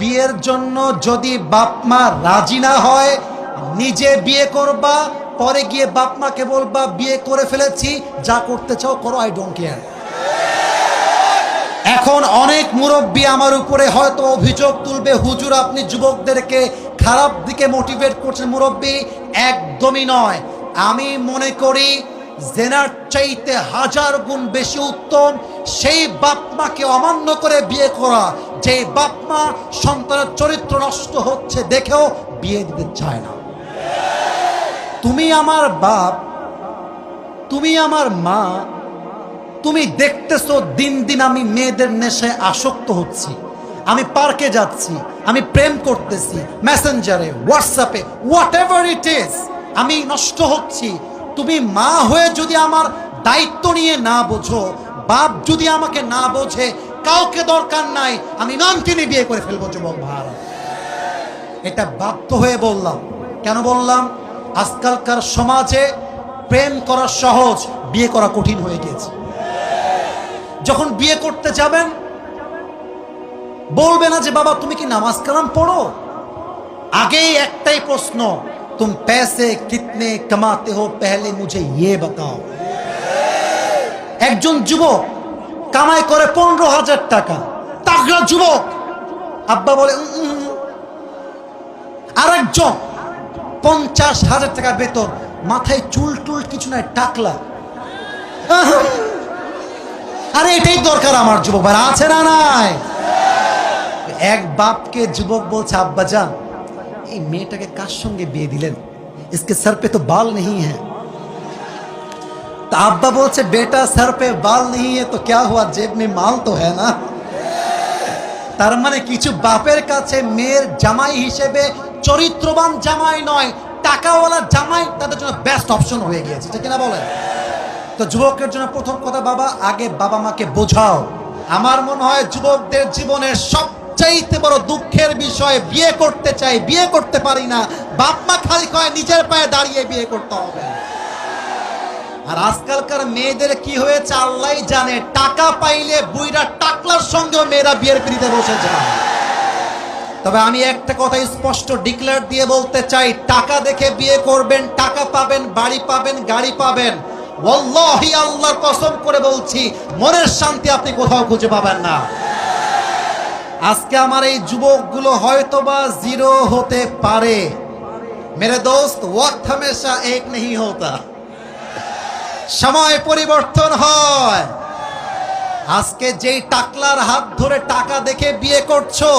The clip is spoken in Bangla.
বিয়ের জন্য যদি বাপ মা রাজি না হয়, নিজে বিয়ে করবা, পরে গিয়ে বাপ মাকে বলবা বিয়ে করে ফেলেছি, যা করতে চাও করো, আই ডোন্ট কেয়ার। এখন অনেক মুরব্বী আমার উপরে হয়তো অভিযোগ তুলবে, হুজুর আপনি যুবকদেরকে খারাপ দিকে মোটিভেট করছেন। মুরব্বী, একদমই নয়। আমি মনে করি জেনার চাইতে 1000 গুণ বেশি উত্তম সেই বাপ মাকে অমান্য করে বিয়ে করা, যে বাপ মা সন্তানের চরিত্র নষ্ট হচ্ছে দেখেও বিয়ে দিতে চায় না। তুমি আমার বাপ, তুমি আমার মা, তুমি দেখতেছো দিন দিন আমি মেয়েদের নেশায় আসক্ত হচ্ছি, আমি পার্কে যাচ্ছি, আমি প্রেম করতেছি, মেসেঞ্জারে, হোয়াটসঅ্যাপে, হোয়াট এভার ইট ইজ, আমি নষ্ট হচ্ছি। তুমি মা হয়ে যদি আমার দায়িত্ব নিয়ে না বোঝো, বাপ যদি আমাকে না বোঝে, কাউকে দরকার নাই, আমি নাম কিনে বিয়ে করে ফেলবো যুবক ভাইরা। এটা বাধ্য হয়ে বললাম। কেন বললাম? আজকালকার সমাজে প্রেম করা সহজ, বিয়ে করা কঠিন হয়ে গেছে। যখন বিয়ে করতে যাবেন বলবে না যে বাবা তুমি কি নামাজ কালাম পড়ো, আগেই একটাই প্রশ্ন, तुम पैसे कितने कमाते हो पहले मुझे ये बताओ। একজন যুবক কামাই করে 15,000 টাকা, তাগড়া যুবক, আব্বা বলে আরেকজন 50,000 টাকা বেতন, মাথায় চুল টুল কিছু নাই, টাকলা। আরে এটাই দরকার আমার যুবক ভাই, আছে না নাই? এক বাপকে যুবক বলছে, আব্বা জান এই মেয়েটাকে কার সঙ্গে বিয়ে দিলেন, इसके सर पे तो बाल नहीं है। तो अब्बा बोलছে बेटा सर पे बाल नहीं है तो क्या हुआ, जेब में माल तो है ना। তার মানে কিছু বাপের কাছে মেয়ের জামাই হিসেবে চরিত্রবান জামাই নয়, টাকাওয়ালা জামাই তাদের জন্য বেস্ট অপশন হয়ে গিয়েছে, ঠিক না বলেন? তো যুবকের জন্য প্রথম কথা, বাবা আগে বাবা মাকে বোঝাও। আমার মনে হয় যুবকদের জীবনের সবচাইতে বড় দুঃখের বিষয়, বিয়ে করতে চাই বিয়ে করতে পারি না, বাপ মা খালি কয় নিজের পায়ে দাঁড়িয়ে বিয়ে করতে হবে। আর আজকালকার মেয়েদের কি হয়েছে আল্লাহই জানে, টাকা পাইলে বুইরা টাকলার সঙ্গেও মেয়েরা বিয়ের পিড়িতে বসে যায়। তবে আমি একটা কথা স্পষ্ট ডিক্লেয়ার দিয়ে বলতে চাই, টাকা দেখে বিয়ে করবেন, টাকা পাবেন, বাড়ি পাবেন, গাড়ি পাবেন, ওয়াল্লাহি আল্লাহর কসম করে বলছি মনের শান্তি আপনি কোথাও খুঁজে পাবেন না। আজকে আমার এই যুবকগুলো হয়তোবা জিরো হতে পারে, মেরে দোস্ত ওয়াক্ত হামেশা এক নেই হোতা, সময় পরিবর্তন হয়। আজকে যেই টাকলার হাত ধরে টাকা দেখে বিয়ে করছো,